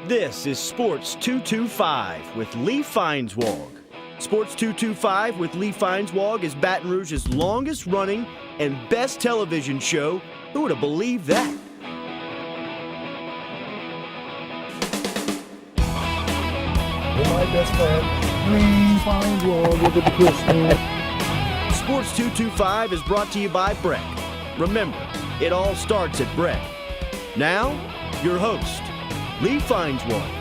This is Sports 225 with Lee Feinswag. Sports 225 with Lee Feinswag is Baton Rouge's longest running and best television show. Who would have believed that? My best friend, Lee Feinswag, look at the Christmas. Sports 225 is brought to you by Breck. Remember, it all starts at Breck. Now, your host, Lee Feinswag.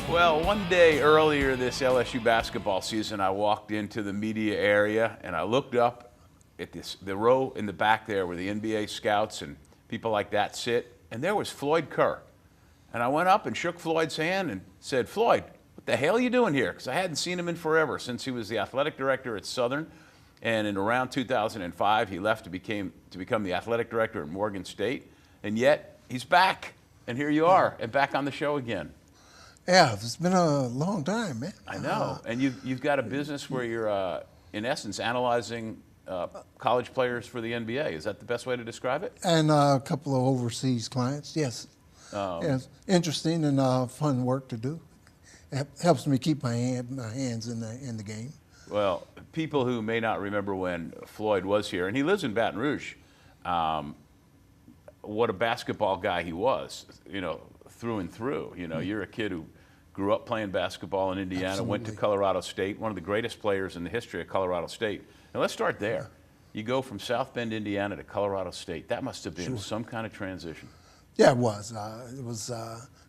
Well, one day earlier this LSU basketball season, I walked into the media area and I looked up at the row in the back there where the NBA scouts and people like that sit, and there was Floyd Kerr. And I went up and shook Floyd's hand and said, "Floyd, what the hell are you doing here?" Because I hadn't seen him in forever since he was the athletic director at Southern. And in around 2005, he left to become the athletic director at Morgan State. And yet, he's back. And here you are, and back on the show again. Yeah, it's been a long time, man. I know. And you've got a business where you're, in essence, analyzing college players for the NBA. Is that the best way to describe it? And a couple of overseas clients, yes. It's interesting and fun work to do. It helps me keep my hands in the game. Well, people who may not remember when Floyd was here, and he lives in Baton Rouge, what a basketball guy he was, through and through. You're a kid who grew up playing basketball in Indiana, Absolutely. Went to Colorado State, one of the greatest players in the history of Colorado State. Now let's start there. You go from South Bend, Indiana to Colorado State. That must have been some kind of transition. Yeah, it was. It was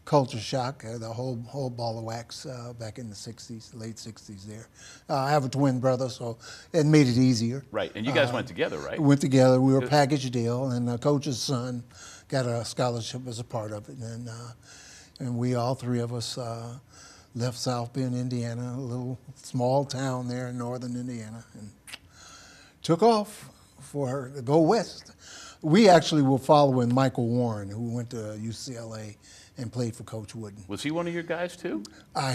culture shock, the whole ball of wax back in the 60s, late 60s there. I have a twin brother, so it made it easier. Right, and you guys went together, right? We went together. We were a package deal, and the coach's son got a scholarship as a part of it. And we, all three of us, left South Bend, Indiana, a little small town there in northern Indiana, and took off to go west. We actually were following Michael Warren, who went to UCLA and played for Coach Wooden. Was he one of your guys too?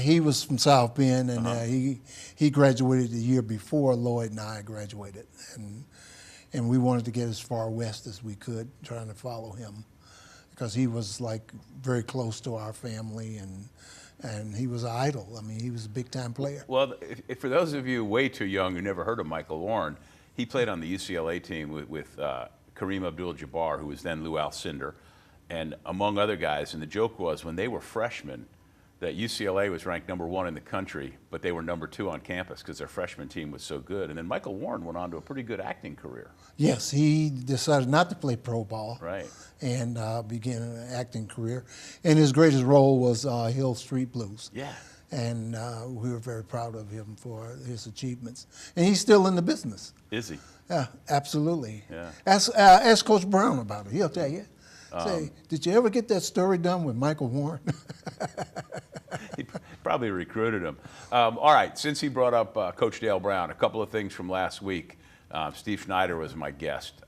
He was from South Bend, and he graduated the year before Lloyd and I graduated. And we wanted to get as far west as we could, trying to follow him, because he was like very close to our family, and he was an idol. I mean, he was a big-time player. Well, if for those of you way too young who never heard of Michael Warren, he played on the UCLA team with Kareem Abdul-Jabbar, who was then Lou Alcindor, and among other guys. And the joke was, when they were freshmen, that UCLA was ranked #1 in the country, but they were #2 on campus because their freshman team was so good. And then Michael Warren went on to a pretty good acting career. Yes, he decided not to play pro ball. Right. And began an acting career. And his greatest role was Hill Street Blues. Yeah. And we were very proud of him for his achievements. And he's still in the business. Is he? Yeah, absolutely. Yeah. Ask Coach Brown about it. He'll tell you. Say, did you ever get that story done with Michael Warren? He probably recruited him. All right, since he brought up Coach Dale Brown, a couple of things from last week. Steve Schneider was my guest.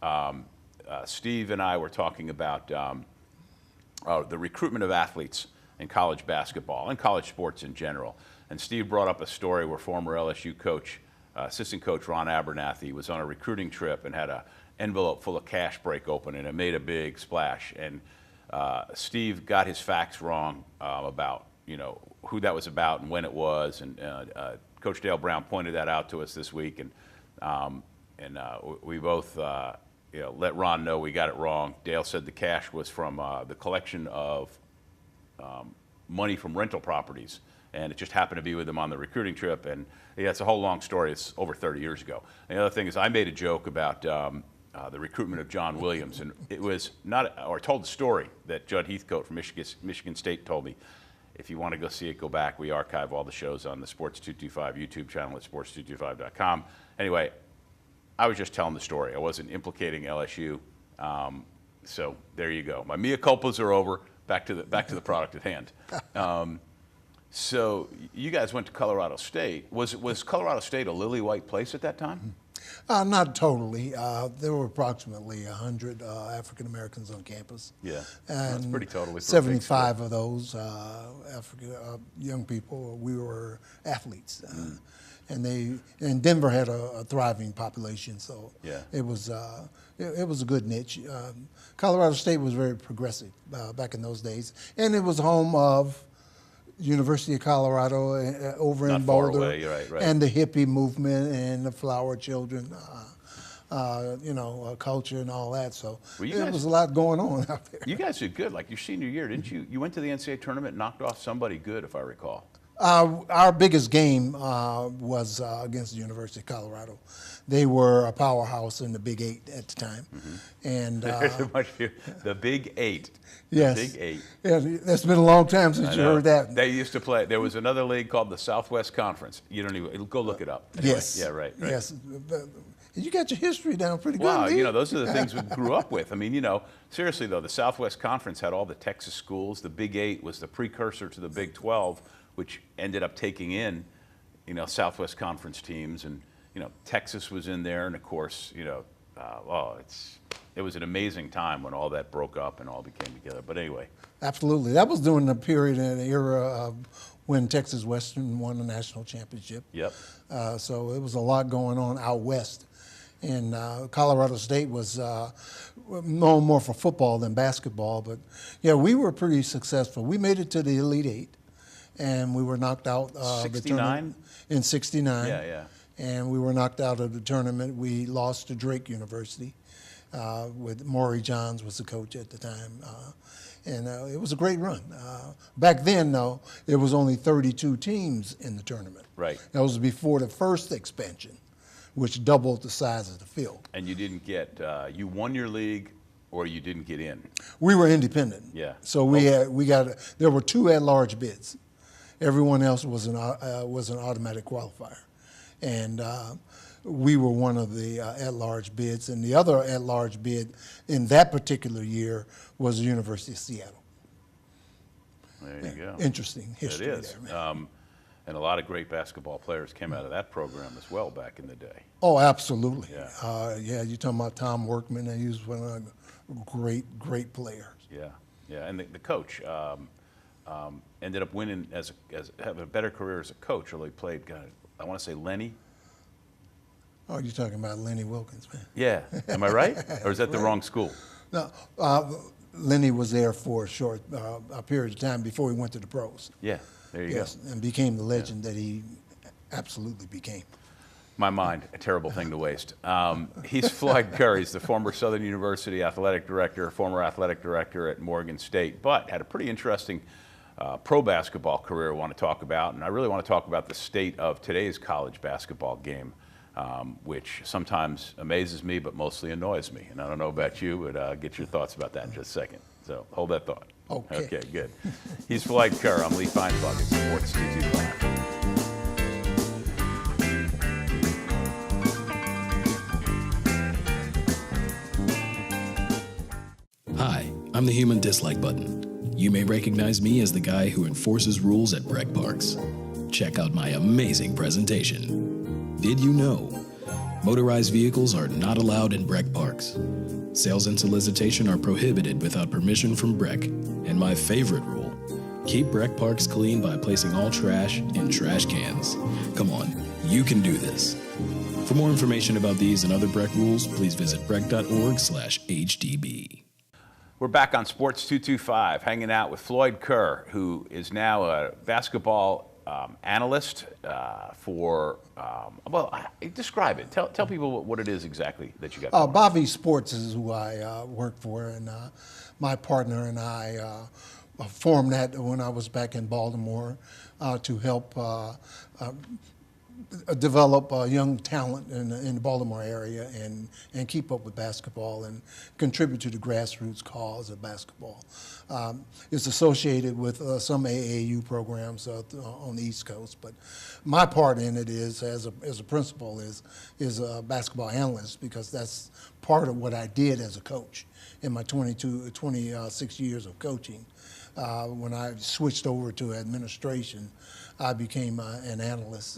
Steve and I were talking about the recruitment of athletes in college basketball and college sports in general. And Steve brought up a story where former LSU coach, assistant coach Ron Abernathy, was on a recruiting trip and had an envelope full of cash break open, and it made a big splash. And Steve got his facts wrong about who that was about and when it was. And Coach Dale Brown pointed that out to us this week, and we both let Ron know we got it wrong. Dale said the cash was from the collection of money from rental properties, and it just happened to be with him on the recruiting trip. And yeah, it's a whole long story. It's over 30 years ago. And the other thing is, I made a joke about the recruitment of John Williams, and it was told the story that Judd Heathcote from Michigan State told me. If you want to go see it, go back. We archive all the shows on the Sports 225 YouTube channel at sports225.com. Anyway, I was just telling the story. I wasn't implicating LSU. So there you go. My mea culpas are over. Back to the product at hand. So you guys went to Colorado State. Was Colorado State a lily white place at that time? Not totally. There were approximately 100 African Americans on campus. Yeah, and that's pretty totally. 75 of those African young people, we were athletes. and Denver had a thriving population, so Yeah. it was a good niche. Colorado State was very progressive back in those days, and it was home of University of Colorado over Not in far Boulder, away, right. and the hippie movement and the flower children. Culture and all that. So Well, you there guys- was a lot going on out there. You guys did good. Like your senior year, didn't you? You went to the NCAA tournament and knocked off somebody good, if I recall. Our biggest game was against the University of Colorado. They were a powerhouse in the Big Eight at the time, and There's a bunch of the Big Eight. The yes, Big Eight. Yeah, that's been a long time since I you know. heard that. They used to play. There was another league called the Southwest Conference. You don't even go look it up. Anyway, Yes. Yeah. Right. Yes. You got your history down pretty good. Wow, Lee. those are the things we grew up with. I mean, seriously though, the Southwest Conference had all the Texas schools. The Big Eight was the precursor to the Big 12, which ended up taking in, Southwest Conference teams, and Texas was in there, and of course, it was an amazing time when all that broke up and all became together. But anyway, Absolutely. That was during the period and era of when Texas Western won the national championship. yep. So it was a lot going on out west. And Colorado State was known more for football than basketball. But, yeah, we were pretty successful. We made it to the Elite Eight, and we were knocked out of the 69? tournament in 69. Yeah. And we were knocked out of the tournament. We lost to Drake University with Maury Johns was the coach at the time. And it was a great run. Back then, though, there was only 32 teams in the tournament. Right. That was before the first expansion, which doubled the size of the field. And you didn't get, you won your league, or you didn't get in. We were independent. Yeah. So there were 2 at-large bids. Everyone else was an automatic qualifier, and we were one of the at-large bids. And the other at-large bid in that particular year was the University of Seattle. There you go. Interesting history It is. there, man. And a lot of great basketball players came out of that program as well back in the day. Oh, absolutely. Yeah. You're talking about Tom Workman, and he was one of the great players. Yeah. And the coach ended up winning having a better career as a coach. Although he played, I want to say Lenny. Oh, you're talking about Lenny Wilkins, man. Yeah. Am I right? Or is that the wrong school? No, Lenny was there for a period of time before he went to the pros. Yeah. There you Yes, and became the legend that he absolutely became. My mind, a terrible thing to waste. He's Floyd Kerr. He's the former Southern University athletic director, former athletic director at Morgan State, but had a pretty interesting pro basketball career I want to talk about. And I really want to talk about the state of today's college basketball game, which sometimes amazes me, but mostly annoys me. And I don't know about you, but I'll get your thoughts about that in just a second. So hold that thought. Okay. Okay, good. He's Floyd Kerr. I'm Lee Feinbach at Sports 225. Hi, I'm the human dislike button. You may recognize me as the guy who enforces rules at Breck Parks. Check out my amazing presentation. Did you know? Motorized vehicles are not allowed in Breck Parks. Sales and solicitation are prohibited without permission from Breck. And my favorite rule, keep Breck Parks clean by placing all trash in trash cans. Come on, you can do this. For more information about these and other Breck rules, please visit breck.org/HDB. We're back on Sports 225, hanging out with Floyd Kerr, who is now a basketball analyst describe it. Tell people what it is exactly that you got going on. Bobby Sports is who I work for, and my partner and I formed that when I was back in Baltimore to help develop young talent in the Baltimore area and keep up with basketball and contribute to the grassroots cause of basketball. It's associated with some AAU programs on the East Coast, but my part in it is, as a principal, is a basketball analyst, because that's part of what I did as a coach in my 26 years of coaching. When I switched over to administration, I became an analyst.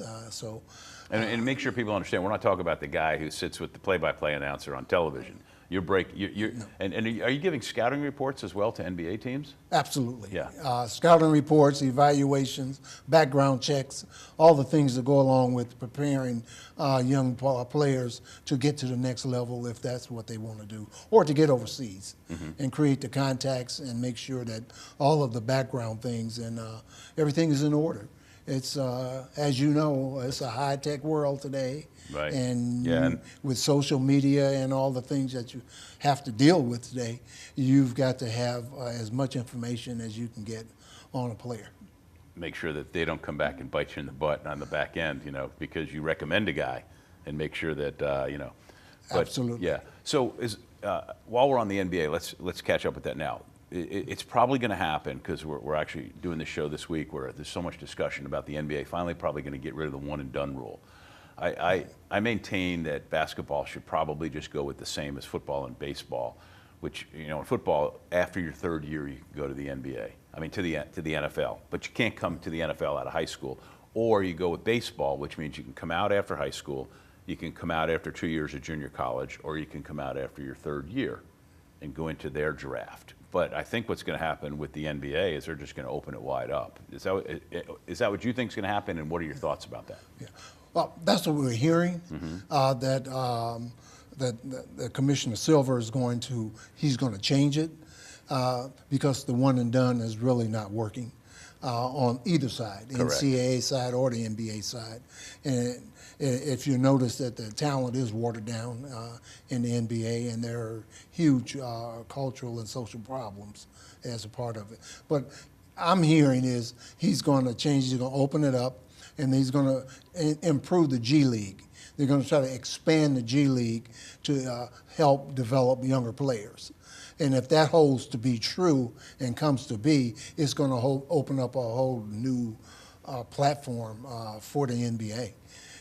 And make sure people understand, we're not talking about the guy who sits with the play-by-play announcer on television. And are you giving scouting reports as well to NBA teams? Absolutely. Yeah. Scouting reports, evaluations, background checks, all the things that go along with preparing young players to get to the next level if that's what they want to do, or to get overseas and create the contacts and make sure that all of the background things and everything is in order. It's, as you know, it's a high-tech world today. Right. And with social media and all the things that you have to deal with today, you've got to have as much information as you can get on a player. Make sure that they don't come back and bite you in the butt on the back end, because you recommend a guy, and make sure that, But, Absolutely. Yeah. So while we're on the NBA, let's catch up with that now. It's probably going to happen because we're actually doing this show this week where there's so much discussion about the NBA finally probably going to get rid of the one and done rule. I maintain that basketball should probably just go with the same as football and baseball, which, in football, after your third year, you can go to the NBA. I mean, to the NFL. But you can't come to the NFL out of high school. Or you go with baseball, which means you can come out after high school, you can come out after 2 years of junior college, or you can come out after your third year and go into their draft. But I think what's going to happen with the NBA is they're just going to open it wide up. Is that what you think is going to happen, and what are your thoughts about that? Yeah. Well, that's what we're hearing, that Commissioner Silver is going to change it because the one and done is really not working on either side, the Correct. NCAA side or the NBA side. And if you notice that the talent is watered down in the NBA, and there are huge cultural and social problems as a part of it. But I'm hearing is he's going to change, he's going to open it up, and he's going to improve the G League. They're going to try to expand the G League to help develop younger players. And if that holds to be true and comes to be, it's going to open up a whole new platform for the NBA.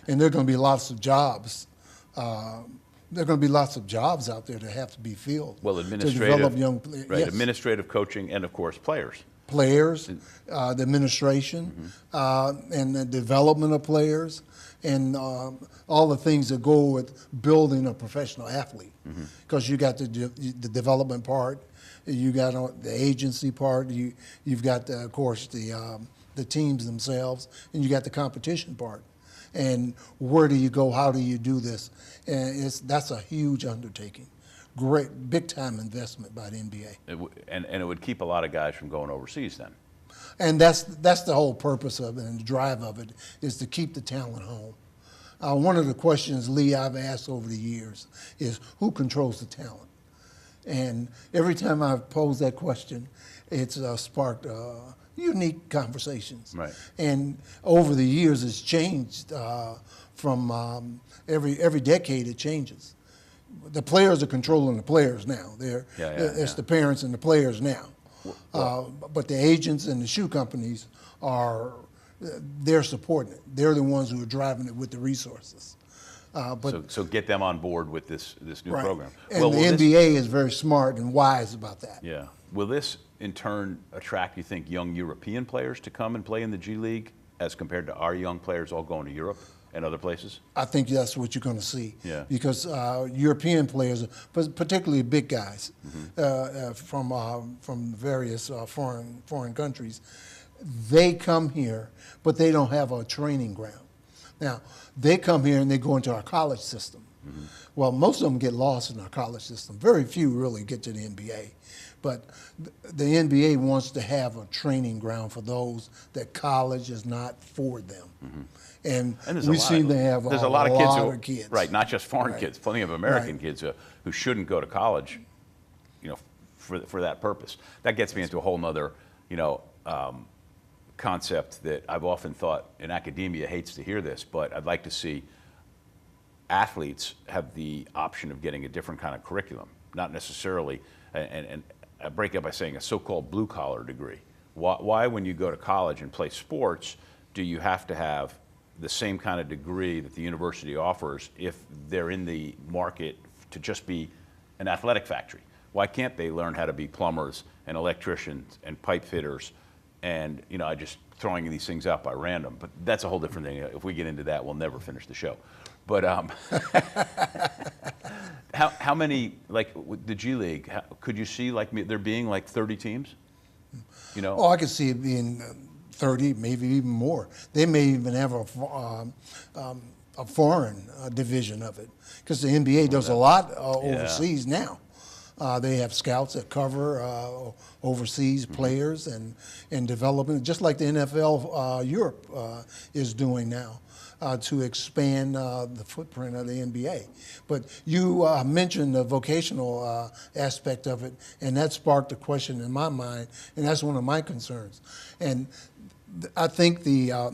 And there are going to be lots of jobs. There are going to be lots of jobs out there that have to be filled. Well, to develop young players. Right, Yes. Administrative, coaching, and of course players. Players, the administration, and the development of players, and all the things that go with building a professional athlete. Because you got the development part, you got the agency part, you've got, of course, the teams themselves, and you got the competition part. And where do you go? How do you do this? And that's a huge undertaking. Great, big-time investment by the NBA. And it would keep a lot of guys from going overseas then. And that's the whole purpose of it, and the drive of it is to keep the talent home. One of the questions, Lee, I've asked over the years is who controls the talent? And every time I've posed that question, it's sparked unique conversations. Right. And over the years, it's changed from every decade. It changes. The players are controlling the players now. It's the parents and the players now. But the agents and the shoe companies they're supporting it. They're the ones who are driving it with the resources. So get them on board with this new program. And the NBA is very smart and wise about that. Yeah. Will this in turn attract, you think, young European players to come and play in the G League as compared to our young players all going to Europe and other places? I think that's what you're going to see. Yeah. Because European players, particularly big guys from various foreign countries, they come here, but they don't have a training ground. Now, they come here and they go into our college system. Well, most of them get lost in our college system. Very few really get to the NBA. But the NBA wants to have a training ground for those that college is not for them. And we seem to have a lot of kids. Right, not just foreign kids, plenty of American kids who shouldn't go to college, for that purpose. That gets me into a whole nother, concept that I've often thought, and academia hates to hear this, but I'd like to see athletes have the option of getting a different kind of curriculum, not necessarily, and I break it by saying a so-called blue-collar degree. Why, when you go to college and play sports, do you have to have the same kind of degree that the university offers if they're in the market to just be an athletic factory? Why can't they learn how to be plumbers and electricians and pipe fitters? And, I just throwing these things out by random, but that's a whole different thing. If we get into that, we'll never finish the show. But How many, like with the G League, could you see like there being like 30 teams? You know? Oh, I could see it being 30, maybe even more. They may even have a foreign division of it, because the NBA does a lot overseas now. They have scouts that cover overseas players and development, just like the NFL Europe is doing now, to expand the footprint of the NBA. But you mentioned the vocational aspect of it, and that sparked a question in my mind, and that's one of my concerns. And I think the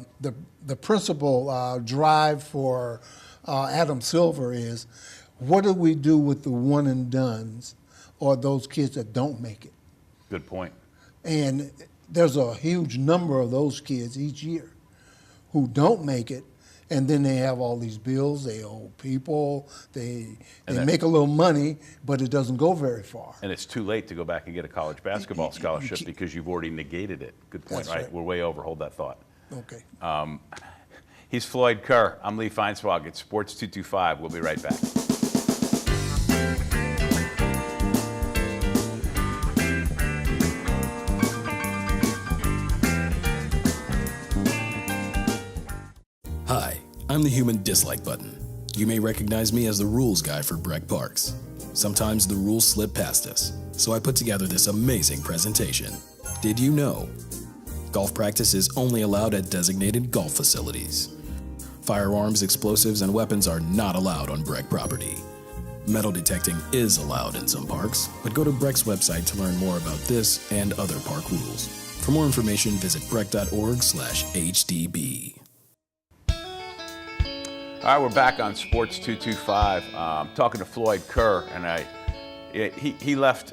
principal drive for Adam Silver is, what do we do with the one and dones, or those kids that don't make it? Good point. And there's a huge number of those kids each year who don't make it, and then they have all these bills, they owe people, they make a little money, but it doesn't go very far. And it's too late to go back and get a college basketball scholarship because you've already negated it. Good point, That's right? We're way over. Hold that thought. Okay. He's Floyd Kerr. I'm Lee Feinswag. It's Sports 225. We'll be right back. Hi, I'm the human dislike button. You may recognize me as the rules guy for Breck Parks. Sometimes the rules slip past us, so I put together this amazing presentation. Did you know? Golf practice is only allowed at designated golf facilities. Firearms, explosives, and weapons are not allowed on Breck property. Metal detecting is allowed in some parks, but go to Breck's website to learn more about this and other park rules. For more information, visit breck.org/HDB. All right, we're back on Sports 225. Talking to Floyd Kerr, and he left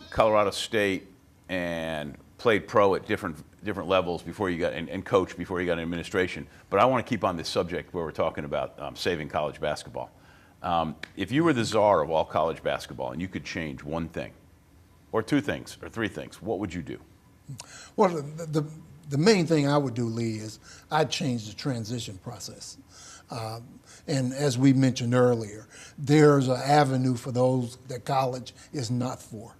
Colorado State and played pro at different levels before you got and coached before you got in administration. But I want to keep on this subject where we're talking about saving college basketball. If you were the czar of all college basketball and you could change one thing, or two things, or three things, what would you do? Well, the main thing I would do, Lee, is I'd change the transition process. And as we mentioned earlier, there's an avenue for those that college is not for,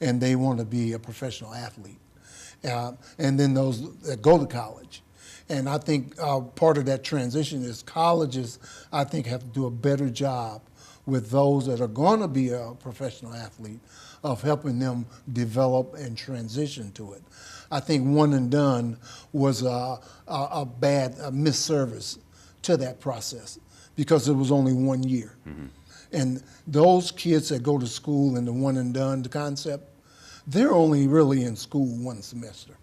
and they want to be a professional athlete. And then those that go to college. And I think part of that transition is colleges, I think, have to do a better job with those that are going to be a professional athlete of helping them develop and transition to it. I think one and done was a misservice to that process because it was only 1 year. Mm-hmm. And those kids that go to school in the one and done concept, they're only really in school one semester.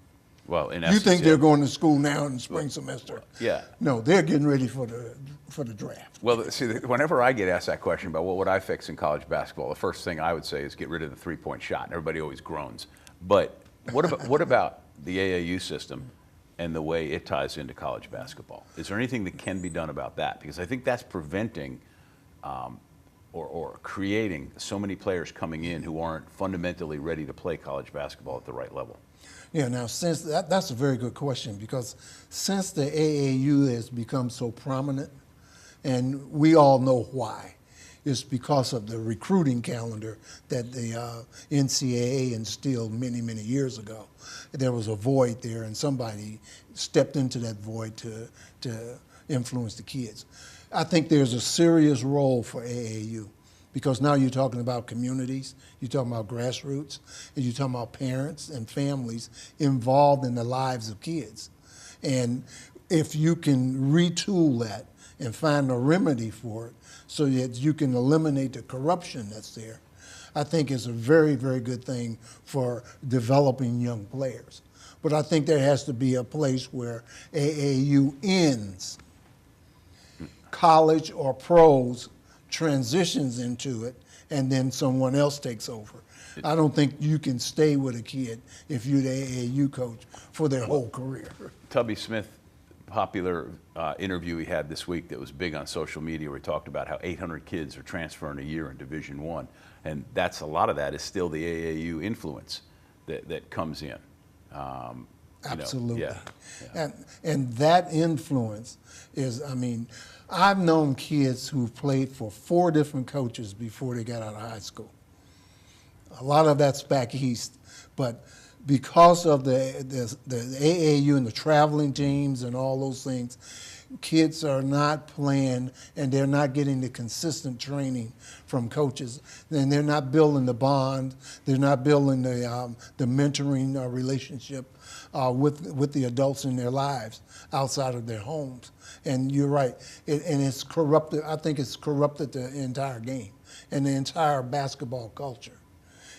Well, in you essence, think they're going to school now in the spring semester? Yeah. No, they're getting ready for the draft. Well, see, whenever I get asked that question about what would I fix in college basketball, the first thing I would say is get rid of the three-point shot. And everybody always groans. But what about the AAU system and the way it ties into college basketball? Is there anything that can be done about that? Because I think that's preventing or creating so many players coming in who aren't fundamentally ready to play college basketball at the right level. Yeah, now since that's a very good question, because since the AAU has become so prominent, and we all know why, it's because of the recruiting calendar that the NCAA instilled many, many years ago. There was a void there, and somebody stepped into that void to influence the kids. I think there's a serious role for AAU, because now you're talking about communities, you're talking about grassroots, and you're talking about parents and families involved in the lives of kids. And if you can retool that and find a remedy for it so that you can eliminate the corruption that's there, I think it's a very, very good thing for developing young players. But I think there has to be a place where AAU ends, college or pros transitions into it, and then someone else takes over. I don't think you can stay with a kid if you're the AAU coach for their whole career. Tubby Smith, popular interview he had this week that was big on social media, where he talked about how 800 kids are transferring a year in Division I, and that's a lot of that is still the AAU influence that comes in. Absolutely. Yeah. And that influence is, I mean, I've known kids who played for 4 different coaches before they got out of high school. A lot of that's back east, but because of the AAU and the traveling teams and all those things, kids are not playing and they're not getting the consistent training from coaches. And they're not building the bond. They're not building the mentoring relationship with the adults in their lives outside of their homes. And you're right. And it's corrupted. I think it's corrupted the entire game and the entire basketball culture.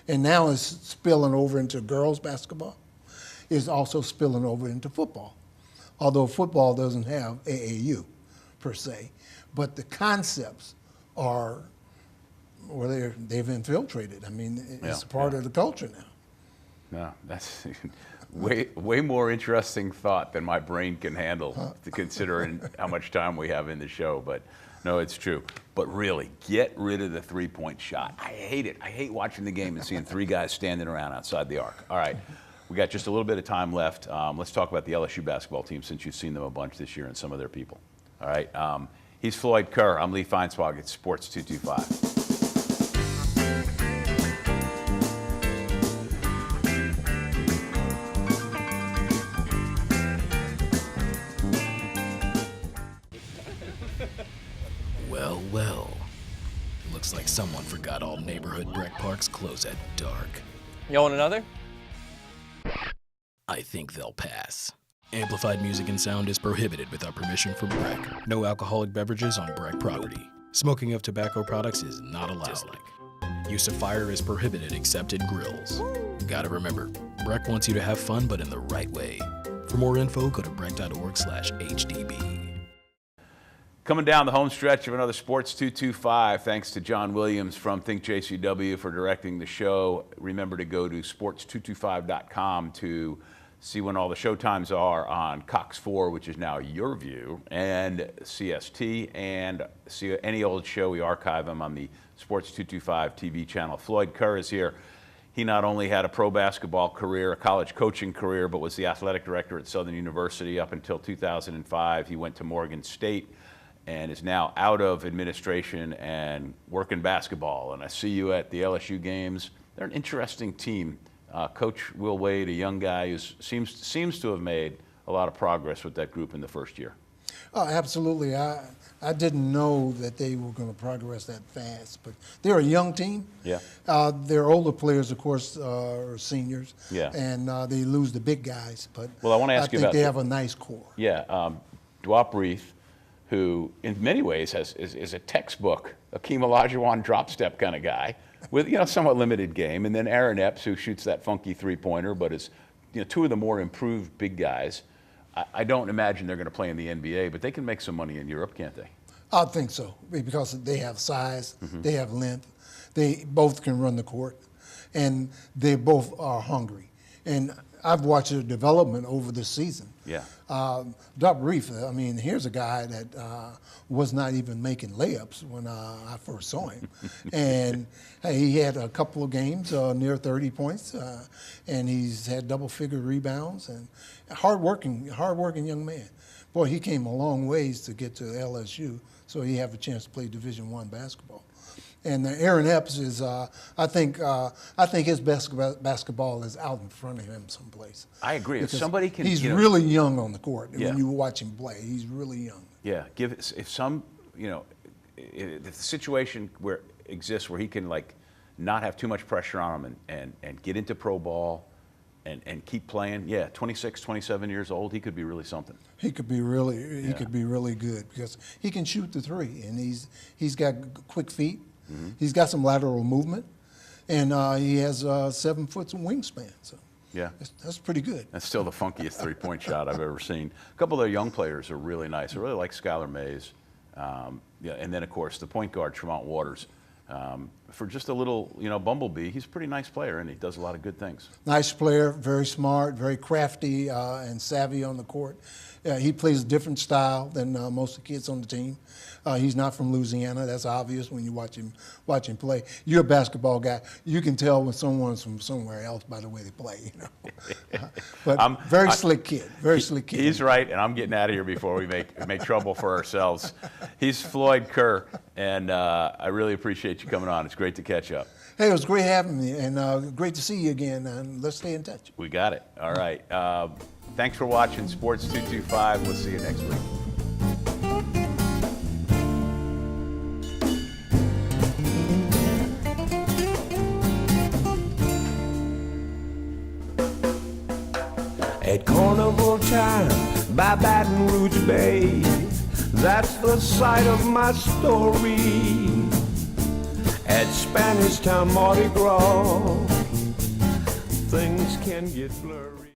And now it's spilling over into girls basketball. It's also spilling over into football. Although football doesn't have AAU per se, but the concepts are, well, they've infiltrated. I mean, it's part of the culture now. No, that's way more interesting thought than my brain can handle, to considering how much time we have in the show. But no, it's true. But really, get rid of the three-point shot. I hate it. I hate watching the game and seeing 3 guys standing around outside the arc. All right. We got just a little bit of time left. Let's talk about the LSU basketball team, since you've seen them a bunch this year and some of their people. All right. He's Floyd Kerr. I'm Lee Feinswag at Sports 225. Well. Looks like someone forgot all neighborhood Breck Parks close at dark. You want another? I think they'll pass. Amplified music and sound is prohibited without permission from Breck. No alcoholic beverages on Breck property. Smoking of tobacco products is not allowed. Use of fire is prohibited except in grills. Gotta remember, Breck wants you to have fun, but in the right way. For more info, go to breck.org/HDB. Coming down the home stretch of another Sports 225, thanks to John Williams from Think JCW for directing the show. Remember to go to sports225.com to see when all the show times are on Cox 4, which is now Your View, and CST, and see any old show. We archive them on the Sports 225 TV channel. Floyd Kerr is here. He not only had a pro basketball career, a college coaching career, but was the athletic director at Southern University up until 2005. He went to Morgan State and is now out of administration and working basketball. And I see you at the LSU games. They're an interesting team. Coach Will Wade, a young guy who seems to have made a lot of progress with that group in the first year. Oh, absolutely. I didn't know that they were going to progress that fast, but they're a young team. Yeah. Their older players, of course, are seniors. Yeah. And they lose the big guys, but well, I want to ask you about they have a nice core. Yeah. Dwap Reith, who in many ways is a textbook Akeem Olajuwon drop step kind of guy with somewhat limited game, and then Aaron Epps, who shoots that funky 3-pointer, but is 2 of the more improved big guys. I don't imagine they're going to play in the NBA, but they can make some money in Europe, can't they? I think so, because they have size, they have length, they both can run the court, and they both are hungry. And I've watched their development over the season. Yeah. Dwap Reith, I mean, here's a guy that was not even making layups when I first saw him. And he had a couple of games near 30 points, and he's had double-figure rebounds, and hard-working young man. Boy, he came a long ways to get to LSU, so he have a chance to play Division I basketball. And Aaron Epps is, I think his basketball is out in front of him someplace. I agree. If somebody can, he's really young on the court. Yeah. When you watch him play, he's really young. Yeah. If the situation where exists where he can not have too much pressure on him and get into pro ball and keep playing. Yeah, 26, 27 years old, he could be really something. He could be really good because he can shoot the 3, and he's got quick feet. Mm-hmm. He's got some lateral movement, and he has 7 foot wingspan. So yeah, that's pretty good. That's still the funkiest 3-point shot I've ever seen. A couple of their young players are really nice. I really like Skylar Mays. And then of course the point guard Tremont Waters, for just a little, bumblebee, he's a pretty nice player, and he does a lot of good things. Nice player, very smart, very crafty, and savvy on the court. He plays a different style than most of the kids on the team. He's not from Louisiana. That's obvious when you watch him play. You're a basketball guy. You can tell when someone's from somewhere else by the way they play. But very slick kid. Very slick kid. He's right, and I'm getting out of here before we make trouble for ourselves. He's Floyd Kerr, and I really appreciate you coming on. It's great to catch up. Hey, it was great having me, and great to see you again. And let's stay in touch. We got it. All right. Thanks for watching Sports 225. We'll see you next week. At carnival time by Baton Rouge Bay, that's the site of my story. At Spanish Town Mardi Gras, things can get blurry.